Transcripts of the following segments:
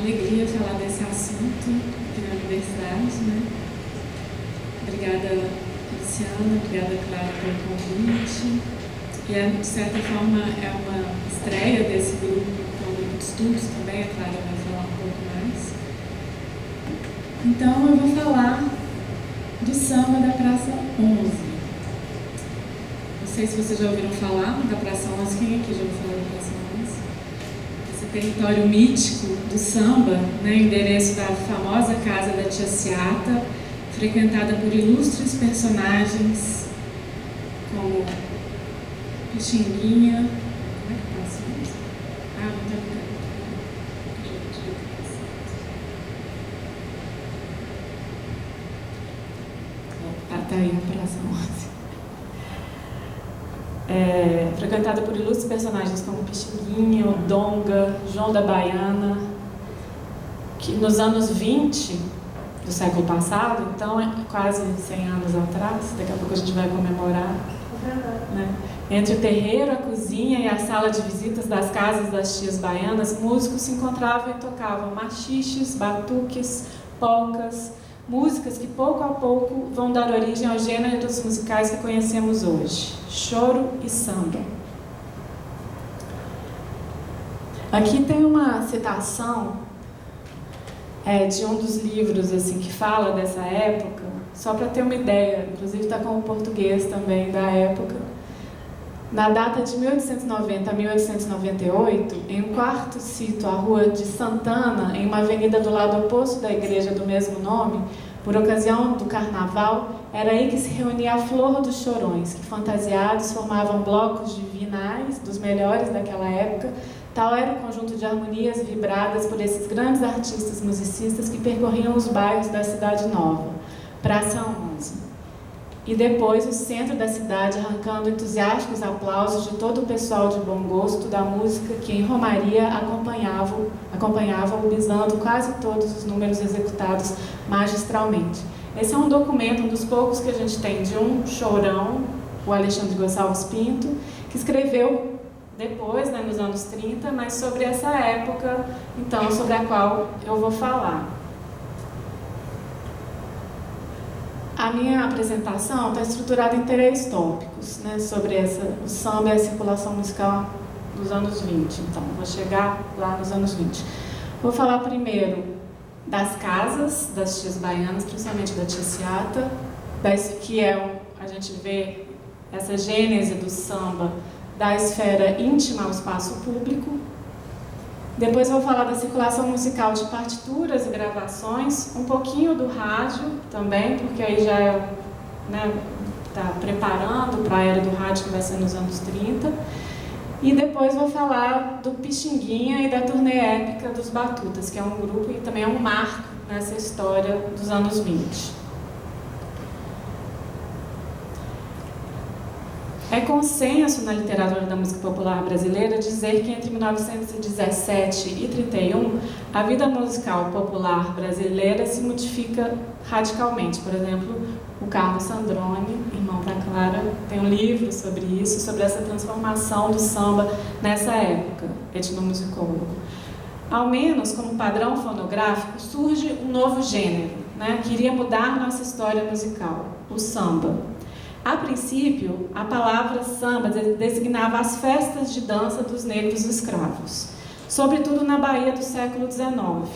alegria falar desse assunto aqui na universidade, né? Obrigada, Luciana, obrigada, Clara, pelo convite. E, de certa forma, é uma estreia desse grupo, que é um grupo de estudos também, a Clara vai falar um pouco mais. Então, eu vou falar do samba da Praça 11. Não sei se vocês já ouviram falar da Praça 11. Quem aqui já ouviu falar da Praça 11? Esse território mítico do samba, né, endereço da famosa casa da Tia Seata, frequentada por ilustres personagens como Pixinguinha. Como é que passa isso? Ah, não está ficando. Está aí a Praça 11. Frequentada por ilustres personagens como Pixinguinha, o Donga, João da Baiana, que nos anos 20 do século passado, então é quase 100 anos atrás, daqui a pouco a gente vai comemorar, né? Entre o terreiro, a cozinha e a sala de visitas das casas das tias baianas, músicos se encontravam e tocavam machiches, batuques, polcas, músicas que pouco a pouco vão dar origem aos gêneros musicais que conhecemos hoje, choro e samba. Aqui tem uma citação de um dos livros assim, que fala dessa época, só para ter uma ideia, inclusive está com o português também da época. Na data de 1890 a 1898, em um quarto sítio à rua de Santana, em uma avenida do lado oposto da igreja do mesmo nome, por ocasião do carnaval, era aí que se reunia a flor dos chorões, que fantasiados formavam blocos divinais, dos melhores daquela época. Tal era o conjunto de harmonias vibradas por esses grandes artistas musicistas que percorriam os bairros da Cidade Nova, Praça 11. E depois o centro da cidade, arrancando entusiásticos aplausos de todo o pessoal de bom gosto da música que em Romaria acompanhavam bisando quase todos os números executados magistralmente. Esse é um documento, um dos poucos que a gente tem de um chorão, o Alexandre Gonçalves Pinto, que escreveu depois, né, nos anos 30, mas sobre essa época, então, sobre a qual eu vou falar. A minha apresentação está estruturada em 3 tópicos, né, sobre o samba e a circulação musical dos anos 20. Então, vou chegar lá nos anos 20. Vou falar primeiro das casas das tias baianas, principalmente da Tia Seata, que a gente vê essa gênese do samba da esfera íntima ao espaço público. Depois vou falar da circulação musical de partituras e gravações, um pouquinho do rádio também, porque aí já está preparando para a era do rádio, que vai ser nos anos 30. E depois vou falar do Pixinguinha e da turnê épica dos Batutas, que é um grupo e também é um marco nessa história dos anos 20. É consenso na literatura da música popular brasileira dizer que entre 1917 e 1931 a vida musical popular brasileira se modifica radicalmente. Por exemplo, o Carlos Sandrone, irmão da Clara, tem um livro sobre isso, sobre essa transformação do samba nessa época, etnomusicólogo. Ao menos, como padrão fonográfico, surge um novo gênero, né, que iria mudar nossa história musical, o samba. A princípio, a palavra samba designava as festas de dança dos negros escravos, sobretudo na Bahia do século XIX.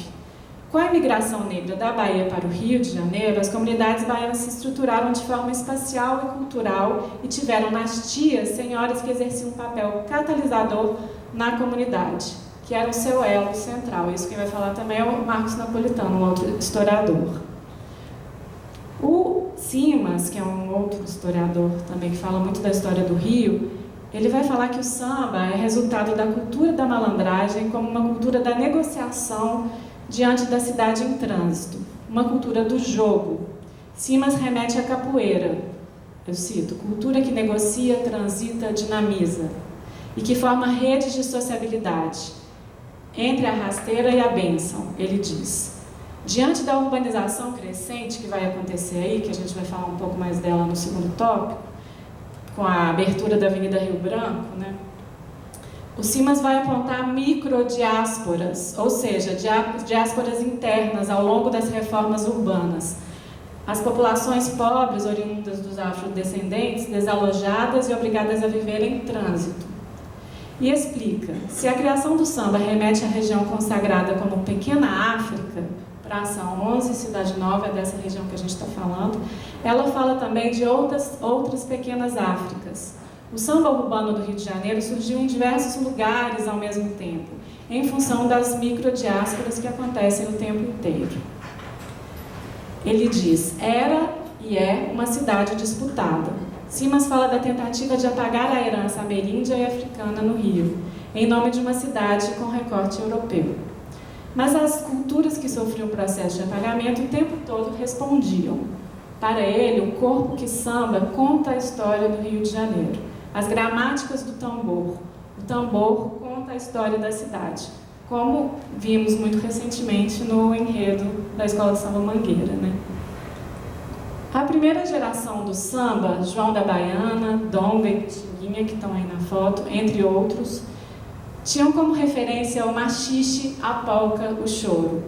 Com a imigração negra da Bahia para o Rio de Janeiro, as comunidades baianas se estruturaram de forma espacial e cultural e tiveram nas tias senhoras que exerciam um papel catalisador na comunidade, que era o seu elo central. Isso quem vai falar também é o Marcos Napolitano, um outro historiador. O Simas, que é um outro historiador também que fala muito da história do Rio, ele vai falar que o samba é resultado da cultura da malandragem como uma cultura da negociação diante da cidade em trânsito, uma cultura do jogo. Simas remete à capoeira, eu cito, cultura que negocia, transita, dinamiza e que forma redes de sociabilidade entre a rasteira e a bênção, ele diz. Diante da urbanização crescente que vai acontecer aí, que a gente vai falar um pouco mais dela no segundo tópico, com a abertura da Avenida Rio Branco, né? O Simas vai apontar microdiásporas, ou seja, diásporas internas ao longo das reformas urbanas. As populações pobres, oriundas dos afrodescendentes, desalojadas e obrigadas a viver em trânsito. E explica, se a criação do samba remete à região consagrada como Pequena África, Praça 11, Cidade Nova, é dessa região que a gente está falando, ela fala também de outras pequenas Áfricas. O samba urbano do Rio de Janeiro surgiu em diversos lugares ao mesmo tempo, em função das microdiásporas que acontecem o tempo inteiro. Ele diz, era e é uma cidade disputada. Simas fala da tentativa de apagar a herança ameríndia e africana no Rio, em nome de uma cidade com recorte europeu. Mas as culturas que sofriam o processo de apagamento o tempo todo respondiam. Para ele, o corpo que samba conta a história do Rio de Janeiro. As gramáticas do tambor. O tambor conta a história da cidade, como vimos muito recentemente no enredo da Escola de Samba Mangueira, né? A primeira geração do samba, João da Baiana, Donga e Pixinguinha, que estão aí na foto, entre outros, tinham como referência o machixe, a polca, o choro.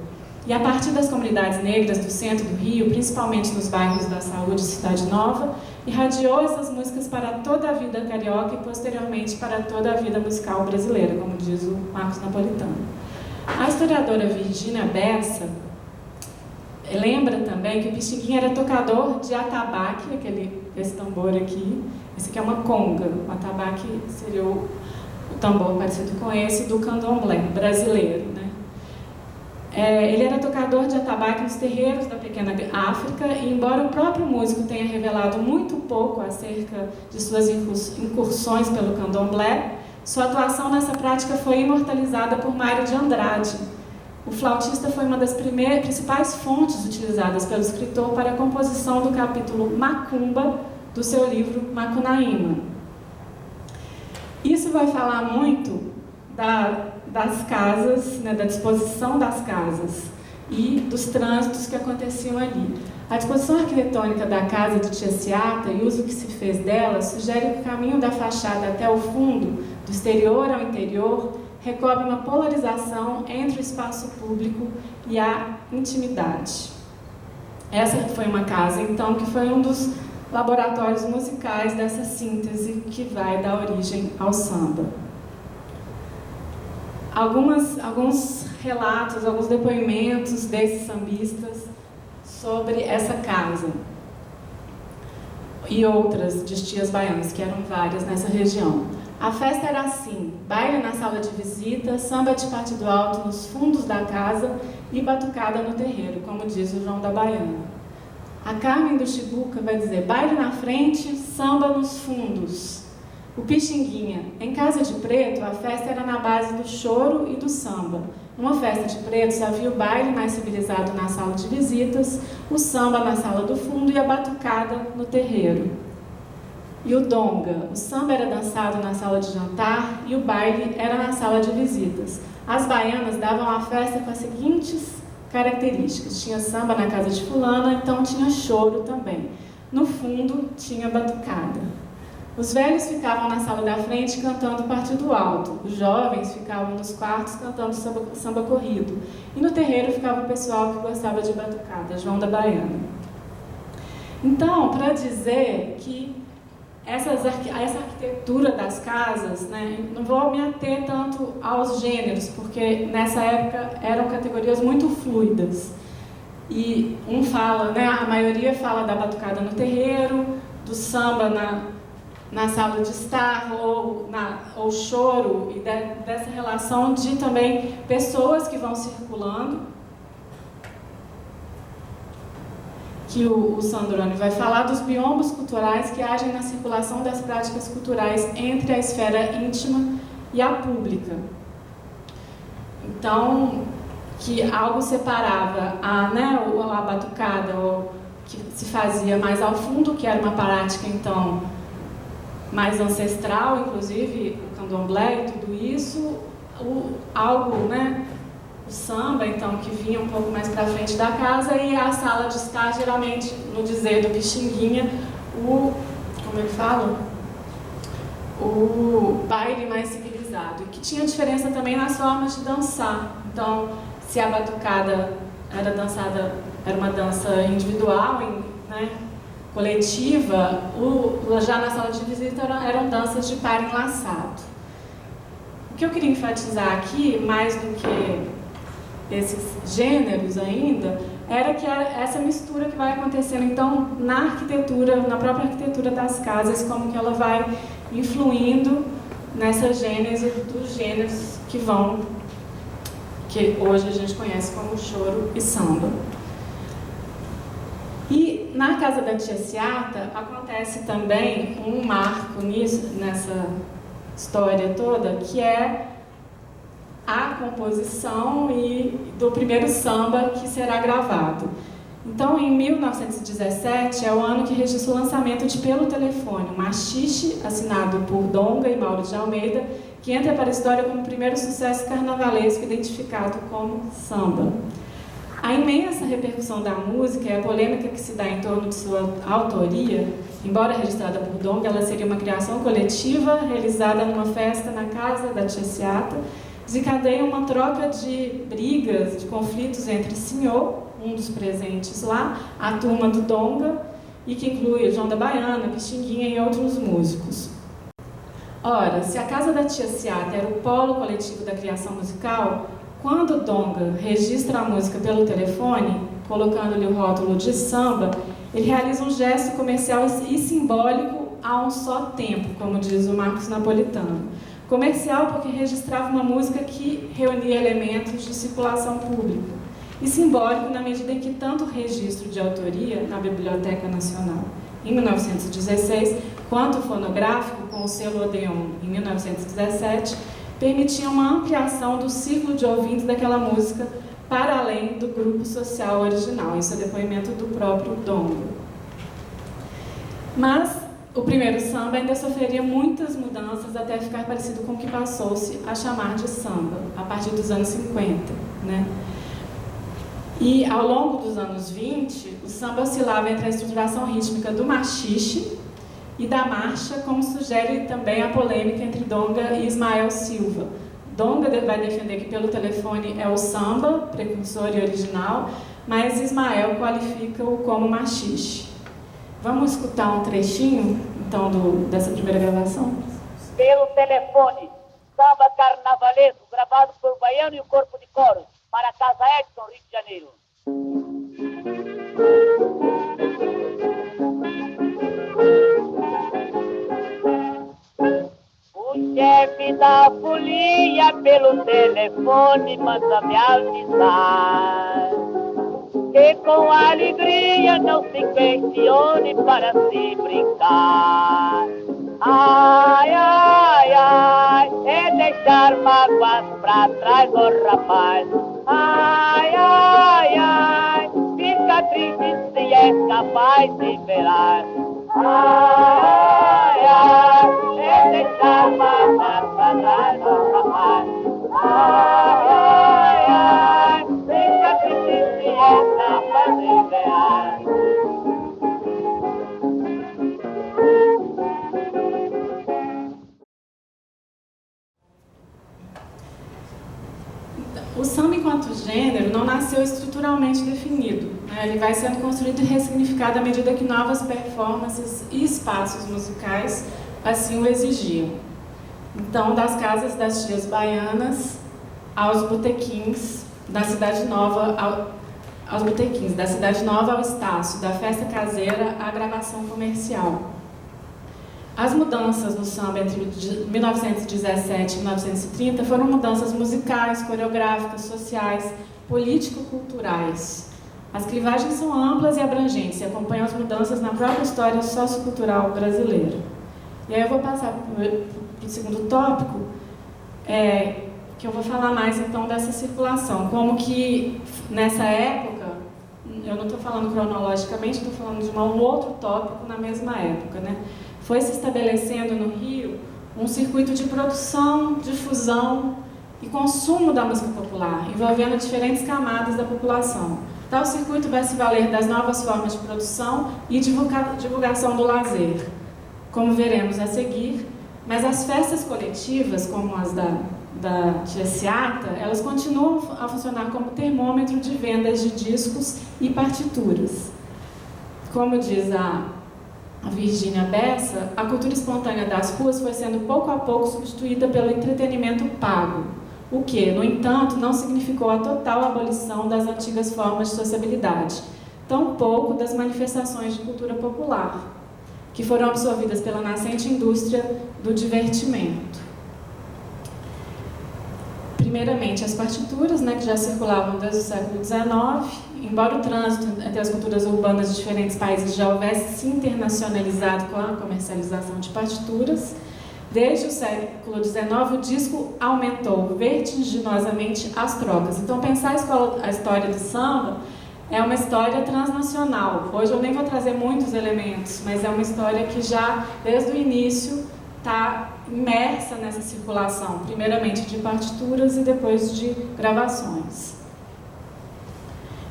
E a partir das comunidades negras do centro do Rio, principalmente nos bairros da Saúde e Cidade Nova, irradiou essas músicas para toda a vida carioca e posteriormente para toda a vida musical brasileira, como diz o Marcos Napolitano. A historiadora Virgínia Bessa lembra também que o Pixinguinha era tocador de atabaque, esse tambor aqui. Esse aqui é uma conga. O atabaque seria o tambor parecido com esse do candomblé brasileiro, né? Ele era tocador de atabaque nos terreiros da Pequena África e, embora o próprio músico tenha revelado muito pouco acerca de suas incursões pelo candomblé, sua atuação nessa prática foi imortalizada por Mário de Andrade. O flautista foi uma das principais fontes utilizadas pelo escritor para a composição do capítulo Macumba do seu livro Macunaíma. Isso vai falar muito das casas, né, da disposição das casas e dos trânsitos que aconteciam ali. A disposição arquitetônica da casa de Tia Seata e o uso que se fez dela sugere que o caminho da fachada até o fundo, do exterior ao interior, recobre uma polarização entre o espaço público e a intimidade. Essa foi uma casa, então, que foi um dos laboratórios musicais dessa síntese que vai dar origem ao samba. Alguns relatos, alguns depoimentos desses sambistas sobre essa casa e outras de tias baianas, que eram várias nessa região. A festa era assim, baile na sala de visita, samba de partido alto nos fundos da casa e batucada no terreiro, como diz o João da Baiana. A Carmen do Chibuca vai dizer, baile na frente, samba nos fundos. O Pixinguinha, em Casa de Preto, a festa era na base do choro e do samba. Numa festa de pretos havia o baile mais civilizado na sala de visitas, o samba na sala do fundo e a batucada no terreiro. E o donga, o samba era dançado na sala de jantar e o baile era na sala de visitas. As baianas davam a festa com as seguintes características. Tinha samba na casa de fulana, então tinha choro também. No fundo, tinha batucada. Os velhos ficavam na sala da frente cantando partido alto. Os jovens ficavam nos quartos cantando samba corrido. E no terreiro ficava o pessoal que gostava de batucada, João da Baiana. Então, para dizer que essa arquitetura das casas, né, não vou me ater tanto aos gêneros, porque nessa época eram categorias muito fluidas. E fala, né, a maioria fala da batucada no terreiro, do samba na sala de estar, ou choro, e dessa relação de também pessoas que vão circulando, que o Sandrone vai falar dos biomas culturais que agem na circulação das práticas culturais entre a esfera íntima e a pública. Então, que algo separava a batucada, que se fazia mais ao fundo, que era uma prática, então, mais ancestral, inclusive o candomblé e tudo isso, o samba, então, que vinha um pouco mais para frente da casa, e a sala de estar, geralmente, no dizer do Pixinguinha, como ele fala? O baile mais civilizado. organizado e que tinha diferença também nas formas de dançar. Então, se a batucada era dançada, era uma dança individual, né, coletiva, já na sala de visita eram danças de par enlaçado. O que eu queria enfatizar aqui, mais do que esses gêneros ainda, era que essa mistura que vai acontecendo, então, na arquitetura, na própria arquitetura das casas, como que ela vai influindo nessa gênese dos gêneros que hoje a gente conhece como choro e samba. E na casa da tia Seata acontece também um marco nessa história toda, que é a composição do primeiro samba que será gravado. Então, em 1917, é o ano que registra o lançamento de Pelo Telefone, um machixe assinado por Donga e Mauro de Almeida, que entra para a história como o primeiro sucesso carnavalesco identificado como samba. A imensa repercussão da música e a polêmica que se dá em torno de sua autoria, embora registrada por Donga, ela seria uma criação coletiva realizada numa festa na casa da tia Seata, desencadeia uma troca de brigas, de conflitos entre senhor, um dos presentes lá, a turma do Donga, e que inclui João da Baiana, Pixinguinha e outros músicos. Ora, se a casa da tia Seata era o polo coletivo da criação musical, quando Donga registra a música pelo telefone, colocando-lhe o rótulo de samba, ele realiza um gesto comercial e simbólico a um só tempo, como diz o Marcos Napolitano. Comercial porque registrava uma música que reunia elementos de circulação pública, e simbólico na medida em que tanto o registro de autoria na Biblioteca Nacional, em 1916, quanto o fonográfico, com o selo Odeon, em 1917, permitiam uma ampliação do ciclo de ouvintes daquela música para além do grupo social original. Isso é depoimento do próprio Donga. Mas o primeiro samba ainda sofreria muitas mudanças até ficar parecido com o que passou-se a chamar de samba, a partir dos anos 50, né? E ao longo dos anos 20, o samba oscilava entre a estruturação rítmica do machixe e da marcha, como sugere também a polêmica entre Donga e Ismael Silva. Donga vai defender que Pelo Telefone é o samba, precursor e original, mas Ismael qualifica-o como machixe. Vamos escutar um trechinho, então, dessa primeira gravação? Pelo Telefone, samba carnavalesco, gravado por Baiano e o Corpo de Coros, para a Casa Edson, Rio de Janeiro. O chefe da folia pelo telefone manda me avisar que com alegria não se questione para se brincar. Ai, ai, ai, é deixar mágoas pra trás, oh rapaz. Ai, ai, ai, fica triste se é capaz de velar. Ai, ai, é deixar mágoas pra trás, oh rapaz. Ai, ai, ai, fica triste se é capaz de velar. O samba, enquanto gênero, não nasceu estruturalmente definido, né? Ele vai sendo construído e ressignificado à medida que novas performances e espaços musicais assim o exigiam. Então, das casas das tias baianas aos botequins da Cidade Nova, aos botequins da Cidade Nova ao Estácio, da festa caseira à gravação comercial. As mudanças no samba entre 1917 e 1930 foram mudanças musicais, coreográficas, sociais, político-culturais. As clivagens são amplas e abrangentes e acompanham as mudanças na própria história sociocultural brasileira. E aí eu vou passar para o segundo tópico, que eu vou falar mais então dessa circulação, como que nessa época, eu não estou falando cronologicamente, estou falando de um outro tópico na mesma época, né? Foi se estabelecendo no Rio um circuito de produção, difusão e consumo da música popular, envolvendo diferentes camadas da população. Tal circuito vai se valer das novas formas de produção e divulgação do lazer. Como veremos a seguir, Mas as festas coletivas, como as da Tia Seata, elas continuam a funcionar como termômetro de vendas de discos e partituras. Como diz a Virgínia Bessa, a cultura espontânea das ruas foi sendo pouco a pouco substituída pelo entretenimento pago, o que, no entanto, não significou a total abolição das antigas formas de sociabilidade, tampouco das manifestações de cultura popular, que foram absorvidas pela nascente indústria do divertimento. Primeiramente, as partituras, que já circulavam desde o século XIX, embora o trânsito entre as culturas urbanas de diferentes países já houvesse se internacionalizado com a comercialização de partituras, desde o século XIX o disco aumentou vertiginosamente as trocas. Então, pensar a história do samba é uma história transnacional. Hoje eu nem vou trazer muitos elementos, mas é uma história que já, desde o início, está imersa nessa circulação, primeiramente de partituras e depois de gravações.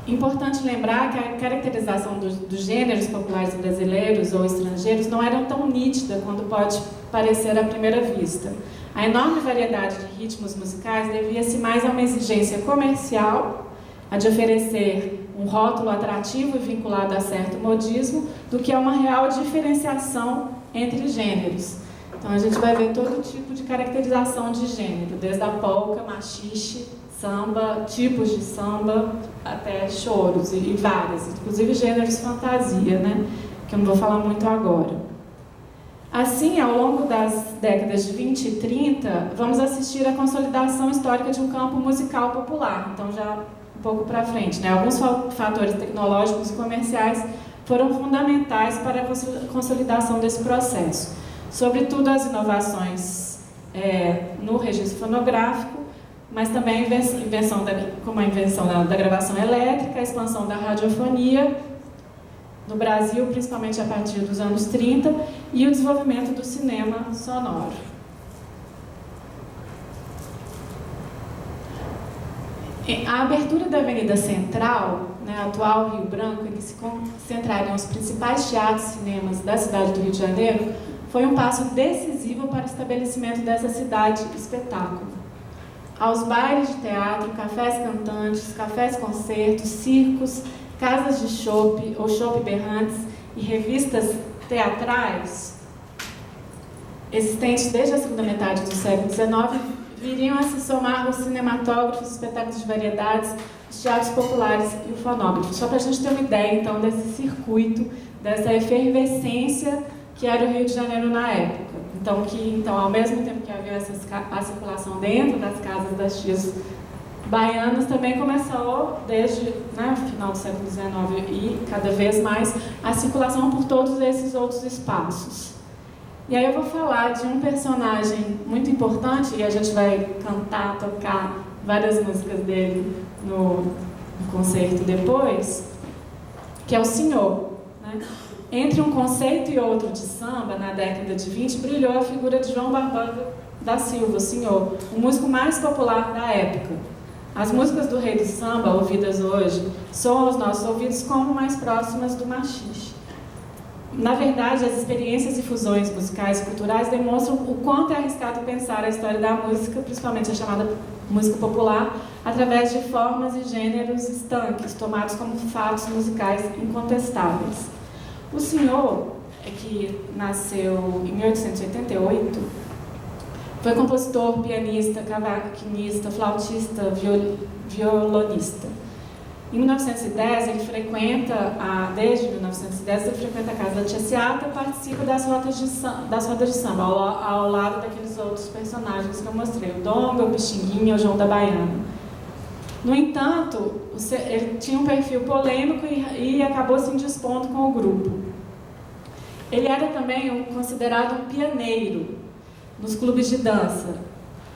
Importante lembrar que a caracterização dos gêneros populares brasileiros ou estrangeiros não era tão nítida quanto pode parecer à primeira vista. A enorme variedade de ritmos musicais devia-se mais a uma exigência comercial, a de oferecer um rótulo atrativo e vinculado a certo modismo, do que a uma real diferenciação entre gêneros. Então a gente vai ver todo tipo de caracterização de gênero, desde a polca, machixe, samba, tipos de samba, até choros e várias, inclusive gêneros fantasia, que eu não vou falar muito agora. Assim, ao longo das décadas de 20 e 30, vamos assistir à consolidação histórica de um campo musical popular. Então, já um pouco para frente, Alguns fatores tecnológicos e comerciais foram fundamentais para a consolidação desse processo. Sobretudo as inovações no registro fonográfico, mas também como a invenção da gravação elétrica, a expansão da radiofonia no Brasil, principalmente a partir dos anos 30, e o desenvolvimento do cinema sonoro. A abertura da Avenida Central, atual Rio Branco, em que se concentrariam os principais teatros e cinemas da cidade do Rio de Janeiro, foi um passo decisivo para o estabelecimento dessa cidade espetáculo. Aos bailes de teatro, cafés cantantes, cafés-concertos, circos, casas de chope ou chope berrantes e revistas teatrais, existentes desde a segunda metade do século XIX, viriam a se somar os cinematógrafos, espetáculos de variedades, os teatros populares e o fonógrafo. Só para a gente ter uma ideia, então, desse circuito, dessa efervescência que era o Rio de Janeiro na época. Então, ao mesmo tempo que havia a circulação dentro das casas das tias baianas, também começou, desde o final do século XIX e cada vez mais, a circulação por todos esses outros espaços. E aí eu vou falar de um personagem muito importante, e a gente vai cantar, tocar várias músicas dele no concerto depois, que é o Senhor. Entre um conceito e outro de samba, na década de 20, brilhou a figura de João Barbosa da Silva, o Senhor, o músico mais popular da época. As músicas do Rei do Samba, ouvidas hoje, soam aos nossos ouvidos como mais próximas do machixe. Na verdade, as experiências e fusões musicais e culturais demonstram o quanto é arriscado pensar a história da música, principalmente a chamada música popular, através de formas e gêneros estanques, tomados como fatos musicais incontestáveis. O Senhor, que nasceu em 1888, foi compositor, pianista, cavaquinista, flautista, violonista. Em 1910, ele frequenta, desde 1910, ele frequenta a casa da Tia Seata e participa das rodas de samba, ao lado daqueles outros personagens que eu mostrei, o Donga, o Pixinguinha, o João da Baiana. No entanto, ele tinha um perfil polêmico e acabou se indispondo com o grupo. Ele era também considerado um pioneiro nos clubes de dança,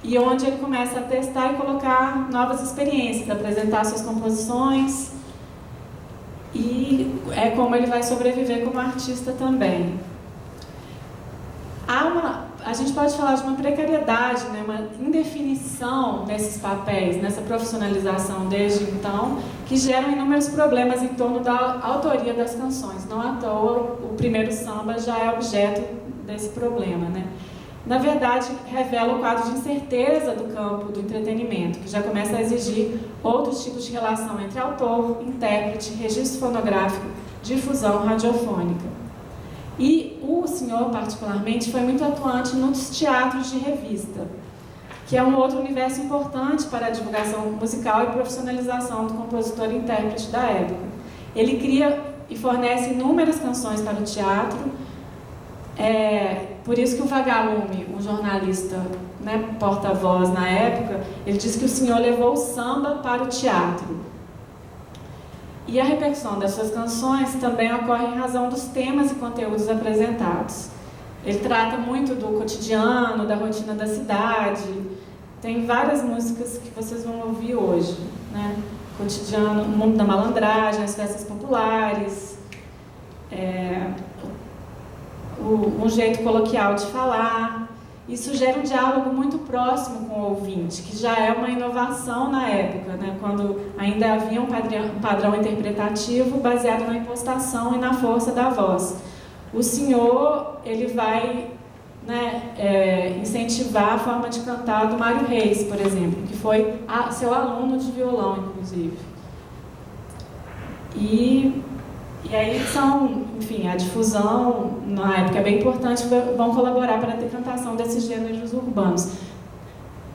e onde ele começa a testar e colocar novas experiências, apresentar suas composições, e é como ele vai sobreviver como artista também. A gente pode falar de uma precariedade, uma indefinição nesses papéis, nessa profissionalização desde então, que geram inúmeros problemas em torno da autoria das canções. Não à toa, o primeiro samba já é objeto desse problema, na verdade, revela o quadro de incerteza do campo do entretenimento, que já começa a exigir outros tipos de relação entre autor, intérprete, registro fonográfico, difusão radiofônica. E o senhor, particularmente, foi muito atuante nos teatros de revista, que é um outro universo importante para a divulgação musical e profissionalização do compositor e intérprete da época. Ele cria e fornece inúmeras canções para o teatro. Por isso que o Vagalume, um jornalista, né, porta-voz na época, ele diz que o senhor levou o samba para o teatro. E a repercussão das suas canções também ocorre em razão dos temas e conteúdos apresentados. Ele trata muito do cotidiano, da rotina da cidade. Tem várias músicas que vocês vão ouvir hoje, né? Cotidiano, o mundo da malandragem, as festas populares, um jeito coloquial de falar. Isso gera um diálogo muito próximo com o ouvinte, que já é uma inovação na época, né? Quando ainda havia um padrão interpretativo baseado na impostação e na força da voz. O senhor, ele vai, né, incentivar a forma de cantar do Mário Reis, por exemplo, que foi seu aluno de violão, inclusive. E aí enfim, a difusão na época é bem importante, vão colaborar para a decantação desses gêneros urbanos.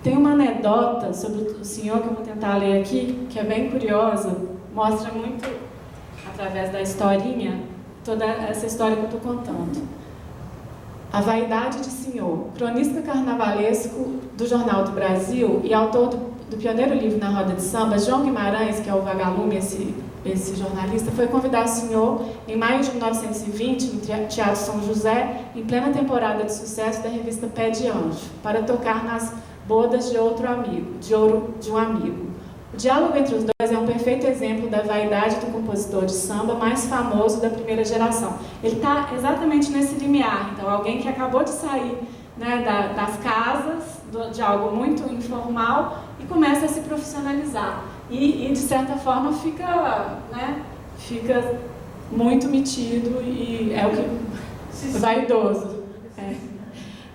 Tem uma anedota sobre o senhor que eu vou tentar ler aqui, que é bem curiosa, mostra muito, através da historinha, toda essa história que eu estou contando. A Vaidade de Senhor, cronista carnavalesco do Jornal do Brasil e autor do pioneiro livro na roda de samba, João Guimarães, que é o Vagalume, esse jornalista, foi convidar o senhor em maio de 1920, no Teatro São José, em plena temporada de sucesso da revista Pé de Anjo, para tocar nas bodas de outro amigo, de um amigo. O diálogo entre os dois é um perfeito exemplo da vaidade do compositor de samba mais famoso da primeira geração. Ele está exatamente nesse limiar. Então, alguém que acabou de sair, né, das casas, de algo muito informal, e começa a se profissionalizar. E de certa forma, fica muito metido e é o que vaidoso.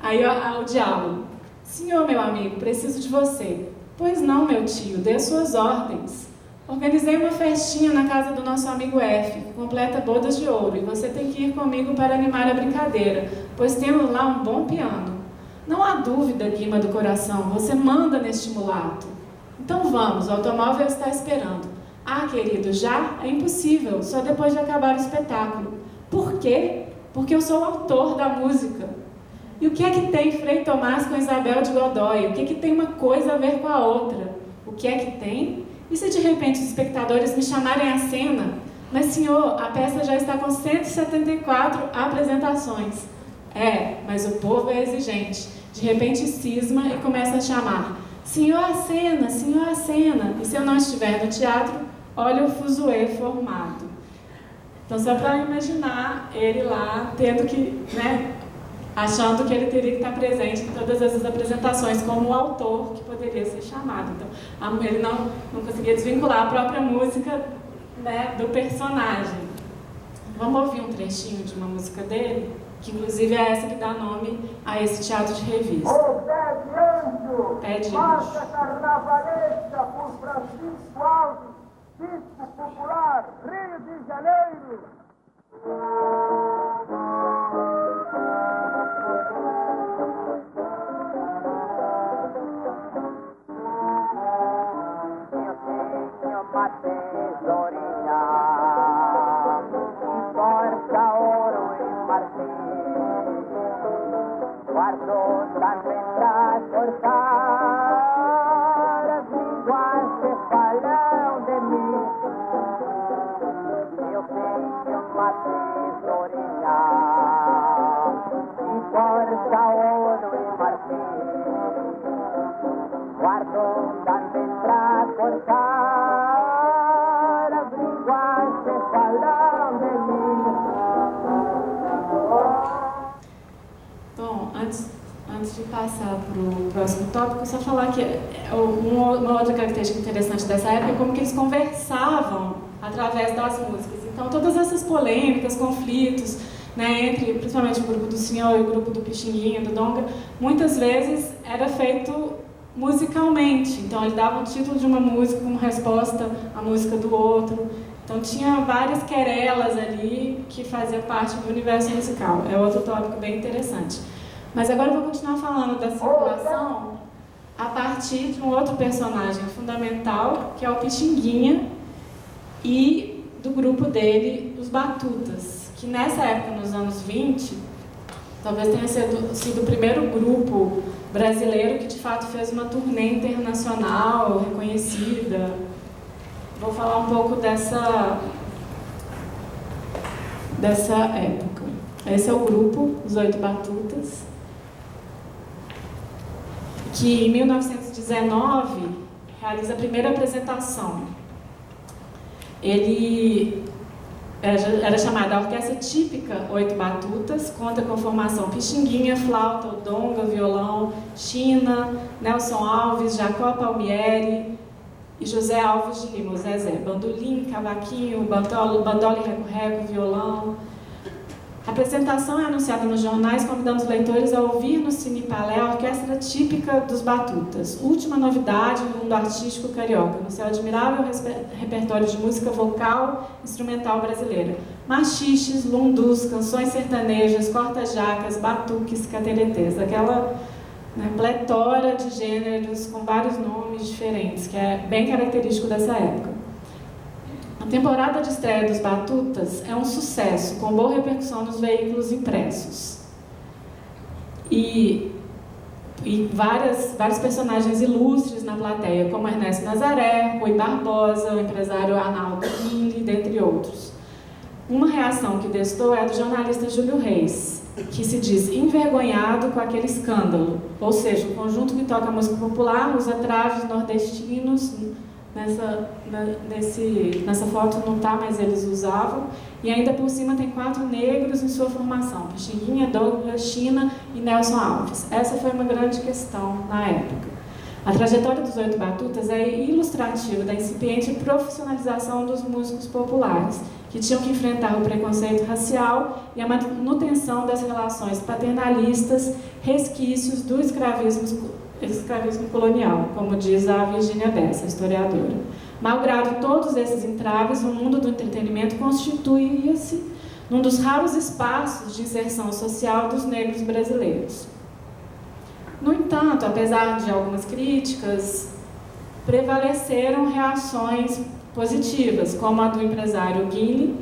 Aí o diálogo. Senhor, meu amigo, preciso de você. Pois não, meu tio, dê suas ordens. Organizei uma festinha na casa do nosso amigo F, completa bodas de ouro, e você tem que ir comigo para animar a brincadeira, pois temos lá um bom piano. Não há dúvida, Guima do coração, você manda neste mulato. Então vamos, o automóvel está esperando. Ah, querido, já? É impossível, só depois de acabar o espetáculo. Por quê? Porque eu sou o autor da música. E o que é que tem Frei Tomás com Isabel de Godoy? O que é que tem uma coisa a ver com a outra? O que é que tem? E se de repente os espectadores me chamarem à cena? Mas senhor, a peça já está com 174 apresentações. Mas o povo é exigente. De repente cisma e começa a chamar. Senhor, a cena, senhor, a cena. E se eu não estiver no teatro, olha o fuzuê formado. Então, só para imaginar ele lá tendo que, né, achando que ele teria que estar presente em todas essas apresentações como o autor que poderia ser chamado. Então, ele não conseguia desvincular a própria música, né, do personagem. Vamos ouvir um trechinho de uma música dele, que inclusive é essa que dá nome a esse teatro de revista. O Pé de Anjo, Pé de marcha Anjo. carnavalesca por Francisco Alves, Disco Popular, Rio de Janeiro. Uma tesourinha, importa ouro e marfim, guardou também pra cortar as línguas que falam de mim. Eu tenho uma tesourinha, importa ouro e marfim, guardou também pra cortar. Bom, antes de passar para o próximo tópico, só falar que uma outra característica interessante dessa época é como que eles conversavam através das músicas. Então, todas essas polêmicas, conflitos, né, entre principalmente o grupo do Senhor e o grupo do Pixinguinha, do Donga, muitas vezes era feito musicalmente. Então ele dava o título de uma música como resposta à música do outro. Então tinha várias querelas ali que faziam parte do universo musical. É outro tópico bem interessante. Mas agora eu vou continuar falando da circulação a partir de um outro personagem fundamental, que é o Pixinguinha, e do grupo dele, os Batutas, que nessa época, nos anos 20, talvez tenha sido o primeiro grupo brasileiro que de fato fez uma turnê internacional reconhecida. Vou falar um pouco dessa época. Esse é o grupo, os 8 Batutas, que em 1919 realiza a primeira apresentação. Ele era chamada a Orquestra Típica 8 Batutas, conta com a formação Pixinguinha, flauta, Donga, violão, China, Nelson Alves, Jacó Palmieri e José Alves de Lima, o Zezé, bandolim, cavaquinho, bandola e reco-reco, violão. A apresentação é anunciada nos jornais, convidando os leitores a ouvir no Cine Palé a orquestra típica dos Batutas, última novidade no mundo artístico carioca, no seu admirável repertório de música vocal e instrumental brasileira. Machiches, lundus, canções sertanejas, corta-jacas, batuques, cateretês, aquela pletora de gêneros com vários nomes diferentes, que é bem característico dessa época. A temporada de estreia dos Batutas é um sucesso, com boa repercussão nos veículos impressos. E vários personagens ilustres na plateia, como Ernesto Nazaré, Rui Barbosa, o empresário Arnaldo Guinle, dentre outros. Uma reação que destou é a do jornalista Júlio Reis, que se diz envergonhado com aquele escândalo, ou seja, o conjunto que toca música popular usa trajes nordestinos. Nessa foto não está, mas eles usavam. E ainda por cima tem 4 negros em sua formação: Pixinguinha, Douglas, China e Nelson Alves. Essa foi uma grande questão na época. A trajetória dos 8 Batutas é ilustrativa da incipiente profissionalização dos músicos populares, que tinham que enfrentar o preconceito racial e a manutenção das relações paternalistas, resquícios do escravismo colonial, como diz a Virginia Bessa, historiadora. Malgrado todos esses entraves, o mundo do entretenimento constituía-se num dos raros espaços de inserção social dos negros brasileiros. No entanto, apesar de algumas críticas, prevaleceram reações positivas, como a do empresário Guinle,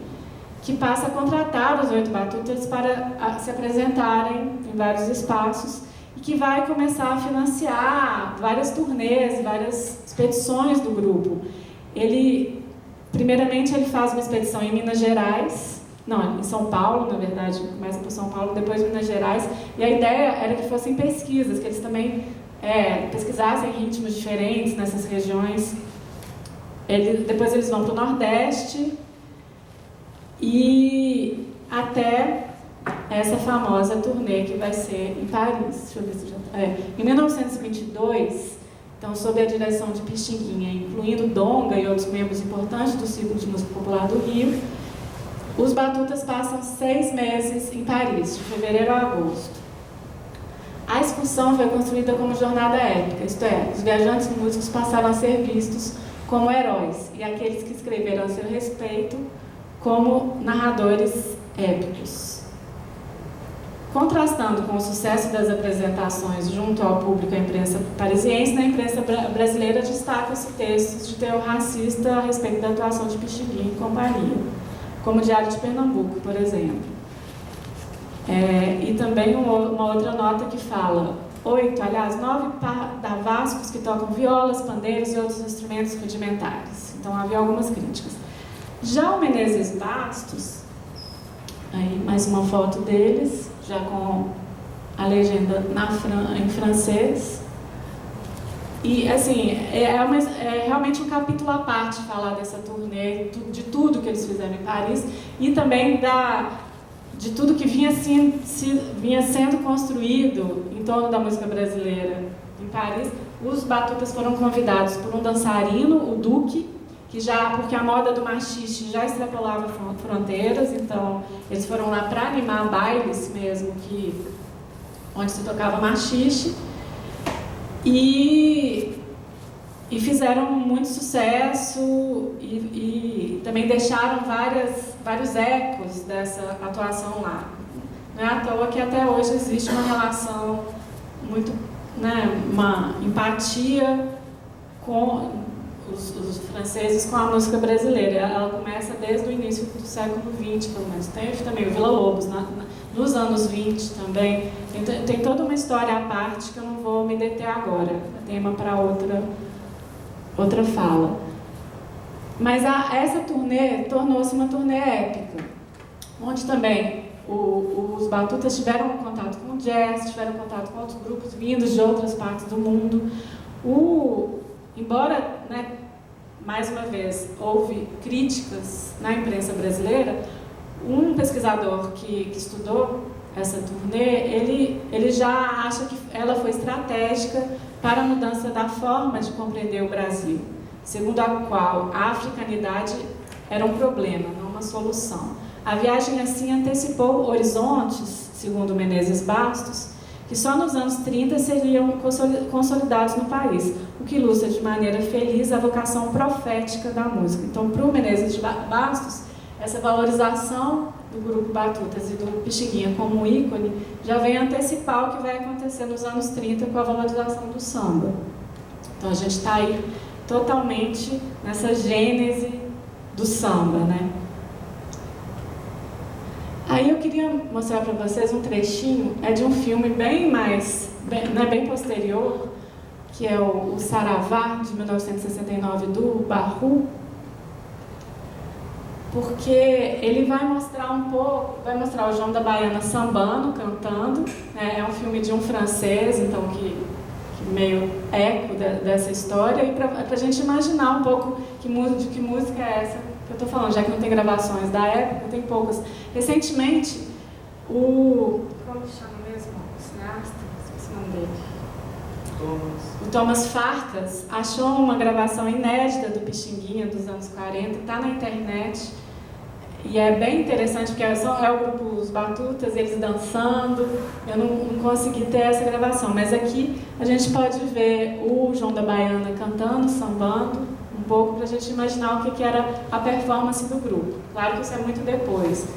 que passa a contratar os 8 Batutas para se apresentarem em vários espaços, e que vai começar a financiar várias turnês, várias expedições do grupo. Primeiramente, ele faz uma expedição em Minas Gerais, não, em São Paulo, na verdade, começa por São Paulo, depois Minas Gerais, e a ideia era que fossem pesquisas, que eles também pesquisassem ritmos diferentes nessas regiões. Depois eles vão para o Nordeste e até essa famosa turnê que vai ser em Paris. Deixa eu ver se já Em 1922, então, sob a direção de Pixinguinha, incluindo Donga e outros membros importantes do Círculo de Música Popular do Rio, os Batutas passam 6 meses em Paris, de fevereiro a agosto. A excursão foi construída como jornada épica, isto é, os viajantes músicos passaram a ser vistos como heróis e aqueles que escreveram a seu respeito como narradores épicos. Contrastando com o sucesso das apresentações junto ao público e à imprensa parisiense, na imprensa brasileira destacam-se textos de teor racista a respeito da atuação de Pixinguinha e companhia, como o Diário de Pernambuco, por exemplo. E também uma outra nota que fala 9 davascos que tocam violas, pandeiros e outros instrumentos rudimentares. Então havia algumas críticas. Já o Menezes Bastos, aí mais uma foto deles, já com a legenda em francês. E, assim, é realmente um capítulo à parte falar dessa turnê, de tudo que eles fizeram em Paris e também de tudo que vinha sendo construído em torno da música brasileira em Paris. Os Batutas foram convidados por um dançarino, o Duque, porque a moda do machixe já extrapolava fronteiras, então eles foram lá para animar bailes mesmo, onde se tocava machixe, e fizeram muito sucesso e também deixaram vários ecos dessa atuação lá. Não é à toa que até hoje existe uma relação muito, né, uma empatia com os franceses com a música brasileira. Ela começa desde o início do século XX, pelo menos. Tem também o Vila Lobos, nos anos 20 também. Tem toda uma história à parte que eu não vou me deter agora. É tema para outra fala. Mas essa turnê tornou-se uma turnê épica, onde também os batutas tiveram contato com o jazz, tiveram contato com outros grupos vindos de outras partes do mundo. Embora, né, mais uma vez, houve críticas na imprensa brasileira, um pesquisador que estudou essa turnê, ele já acha que ela foi estratégica para a mudança da forma de compreender o Brasil, segundo a qual a africanidade era um problema, não uma solução. A viagem, assim, antecipou horizontes, segundo Menezes Bastos, que só nos anos 30 seriam consolidados no país, o que ilustra de maneira feliz a vocação profética da música. Então, para o Menezes Bastos, essa valorização do grupo Batutas e do Pixinguinha como ícone já vem antecipar o que vai acontecer nos anos 30 com a valorização do samba. Então, a gente está aí totalmente nessa gênese do samba, né? Aí eu queria mostrar para vocês um trechinho, é de um filme bem posterior, que é o Saravá, de 1969, do Barru, porque ele vai mostrar o João da Baiana sambando, cantando, né? É um filme de um francês, então que meio eco dessa história, e para a gente imaginar um pouco de que música é essa que eu estou falando, já que não tem gravações da época, tem poucas. Recentemente, como chama mesmo? O cineasta? Esqueci o nome dele. O Thomas Farkas achou uma gravação inédita do Pixinguinha dos anos 40, está na internet, e é bem interessante, porque é o grupo Os Batutas, eles dançando. Eu não consegui ter essa gravação, mas aqui a gente pode ver o João da Baiana cantando, sambando, um pouco para a gente imaginar o que era a performance do grupo. Claro que isso é muito depois.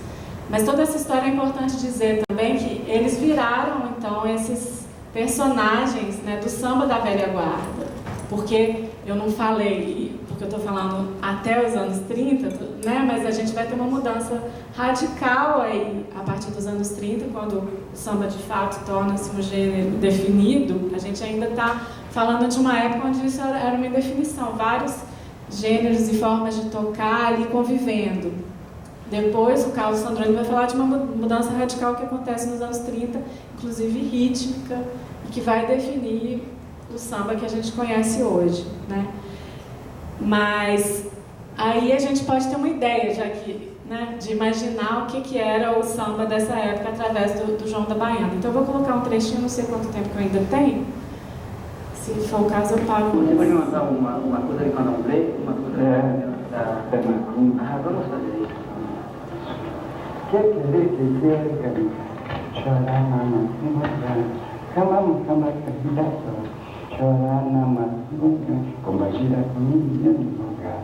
Mas toda essa história é importante dizer também que eles viraram, então, esses personagens, né, do samba da velha guarda. Porque eu não falei, porque eu estou falando até os anos 30, né, mas a gente vai ter uma mudança radical aí a partir dos anos 30, quando o samba de fato torna-se um gênero definido. A gente ainda está falando de uma época onde isso era uma indefinição, vários gêneros e formas de tocar ali convivendo. Depois o Carlos Sandroni vai falar de uma mudança radical que acontece nos anos 30, inclusive rítmica, e que vai definir o samba que a gente conhece hoje, né? Mas aí a gente pode ter uma ideia, já que, né, de imaginar o que era o samba dessa época através do João da Baiana. Então eu vou colocar um trechinho, não sei quanto tempo que eu ainda tenho. Se for o caso, eu paro. Você pode mandar uma coisa de cada um break, uma coisa vamos fazer isso. Que querer que ver, chorar na mão, Kama kabilato, chora na matinha, como a gira comigo no lugar.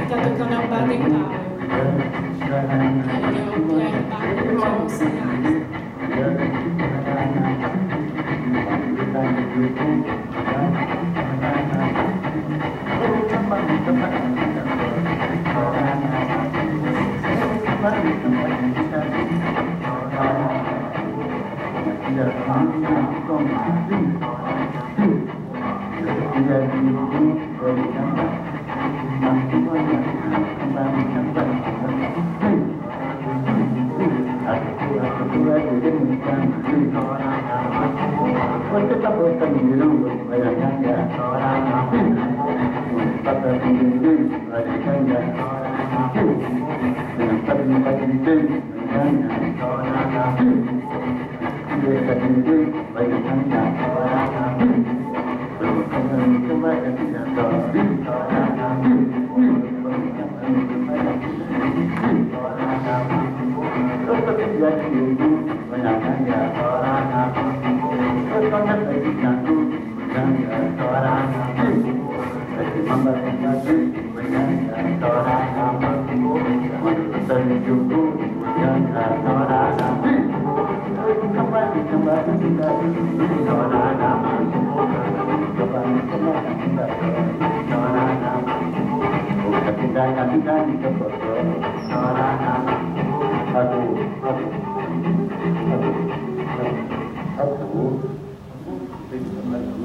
Está tocando é o Baden Powell. Ele é o Pierre Barro, que é o cineasta.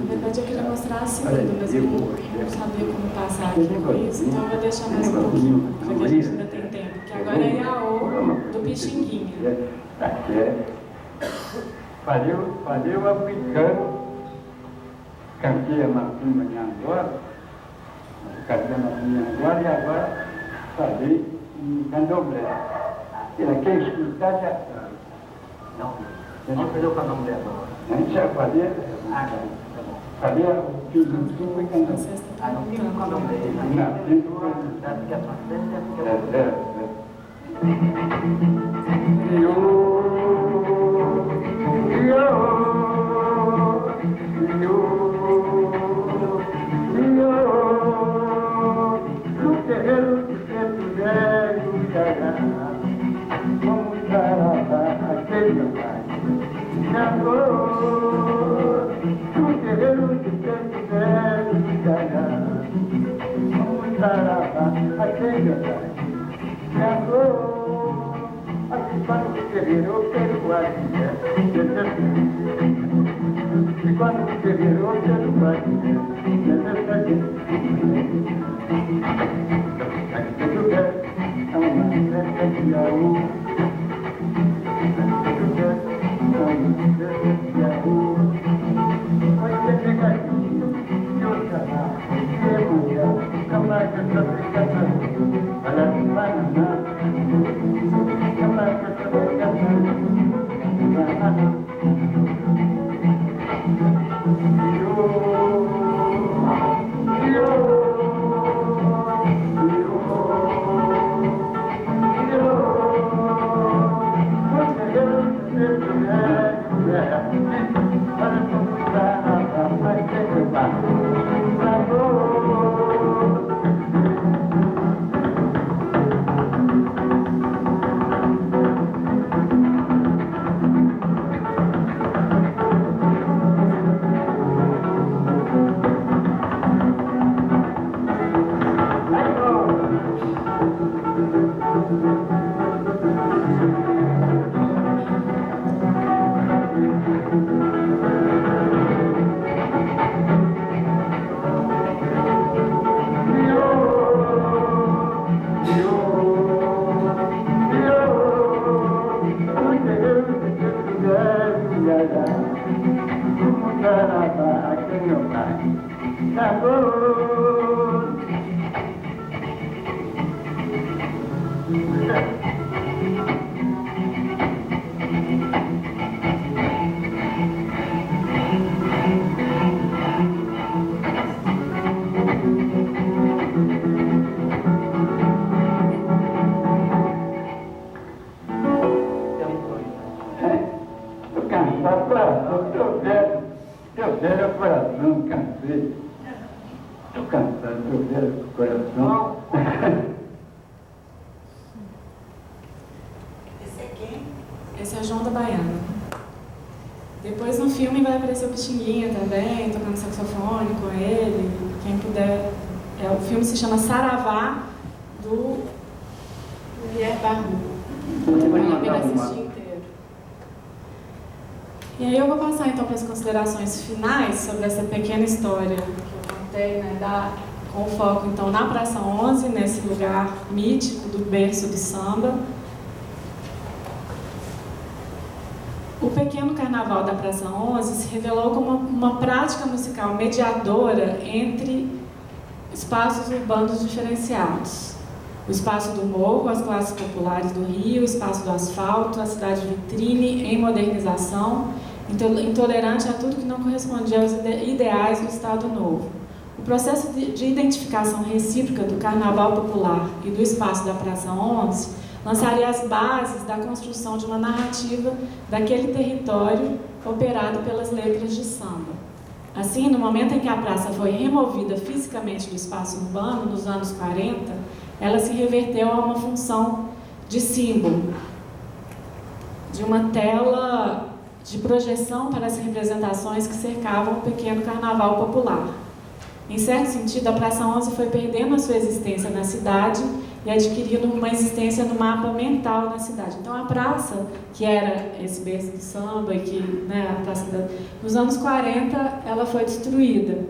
Depois eu queria mostrar assim, mas eu não sabia como passar aqui com isso, então eu vou deixar mais um pouquinho, porque a gente ainda tem tempo. Que agora é Iaô do Pixinguinha. Tá certo. Valeu africano. Cantei a Martinha agora. Cantei a Martinha agora e agora falei em candomblé. Ela quer escutar já sabe. Não, vamos fazer o candomblé agora. A gente já fazia. Falei o filho do sul e candomblé. Não fica no candomblé. Não, tem que é a transcendência. Eu velho coração, cansei. Estou cansado, eu velho coração. Esse é quem? Esse é João da Baiana. Depois no filme vai aparecer o Pixinguinha também, tocando saxofone com ele. Quem puder. O filme se chama Saravá, do Guilherme Barru. Vale a pena assistir inteiro. E aí eu vou passar então para as considerações finais sobre essa pequena história que eu contei, né, com foco então na Praça 11, nesse lugar mítico do berço do samba. O pequeno carnaval da Praça 11 se revelou como uma prática musical mediadora entre espaços urbanos diferenciados. O espaço do morro, as classes populares do Rio, o espaço do asfalto, a cidade vitrine em modernização, intolerante a tudo que não correspondia aos ideais do Estado Novo. O processo de identificação recíproca do Carnaval Popular e do espaço da Praça 11 lançaria as bases da construção de uma narrativa daquele território operado pelas letras de samba. Assim, no momento em que a praça foi removida fisicamente do espaço urbano, nos anos 40, ela se reverteu a uma função de símbolo, de uma tela de projeção para as representações que cercavam o pequeno carnaval popular. Em certo sentido, a Praça 11 foi perdendo a sua existência na cidade e adquirindo uma existência no mapa mental da cidade. Então, a praça, que era esse berço do samba, e que, a praça nos anos 40, ela foi destruída.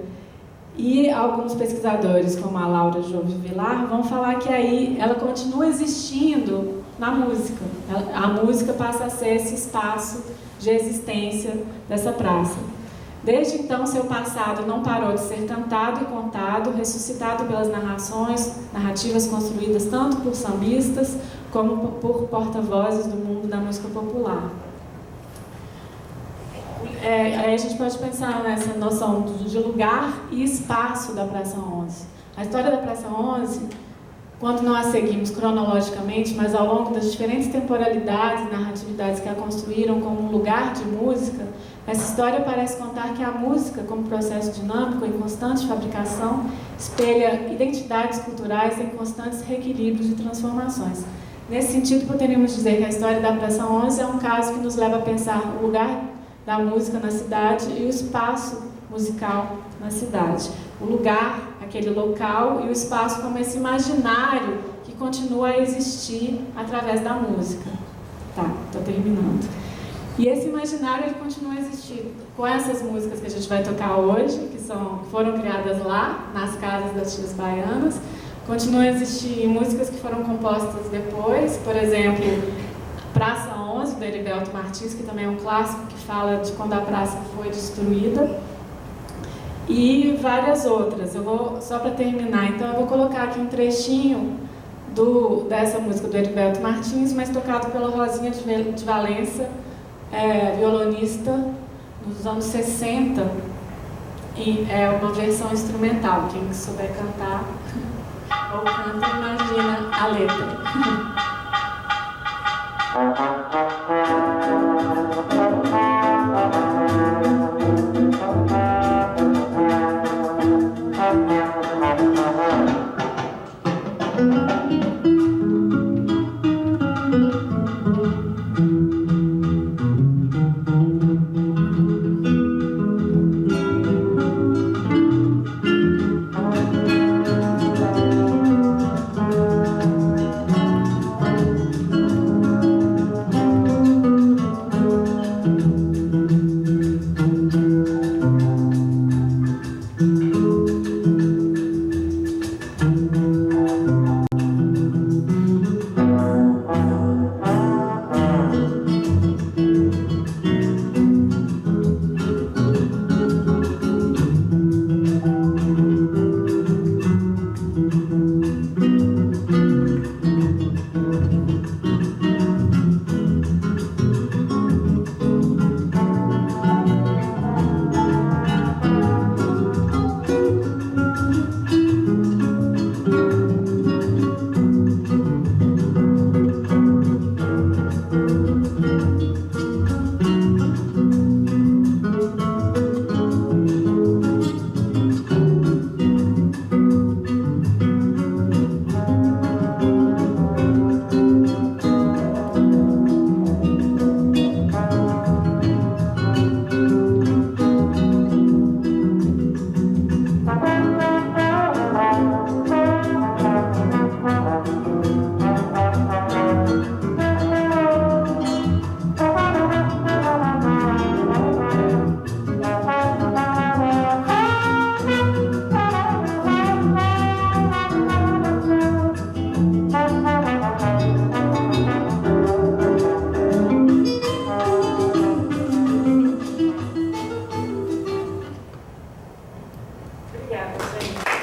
E alguns pesquisadores, como a Laura Jove Vilar, vão falar que aí ela continua existindo na música. A música passa a ser esse espaço de existência dessa praça. Desde então, seu passado não parou de ser cantado e contado, ressuscitado pelas narrativas construídas tanto por sambistas como por porta-vozes do mundo da música popular. Aí a gente pode pensar nessa noção de lugar e espaço da Praça 11. A história da Praça 11, quando nós a seguimos cronologicamente, mas ao longo das diferentes temporalidades e narratividades que a construíram como um lugar de música, essa história parece contar que a música, como processo dinâmico em constante fabricação, espelha identidades culturais em constantes reequilíbrios e transformações. Nesse sentido, poderíamos dizer que a história da Praça 11 é um caso que nos leva a pensar o lugar da música na cidade e o espaço musical na cidade. O lugar, aquele local, e o espaço como esse imaginário que continua a existir através da música. Tá, estou terminando. E esse imaginário ele continua a existir com essas músicas que a gente vai tocar hoje, que foram criadas lá, nas casas das tias baianas. Continuam a existir músicas que foram compostas depois, por exemplo, Praça 11, do Heriberto Martins, que também é um clássico que fala de quando a praça foi destruída, e várias outras. Eu vou, só para terminar, então eu vou colocar aqui um trechinho dessa música do Heriberto Martins, mas tocado pela Rosinha de Valença, violonista nos anos 60, e é uma versão instrumental. Quem souber cantar ou canta, imagina a letra. Obrigada, gente.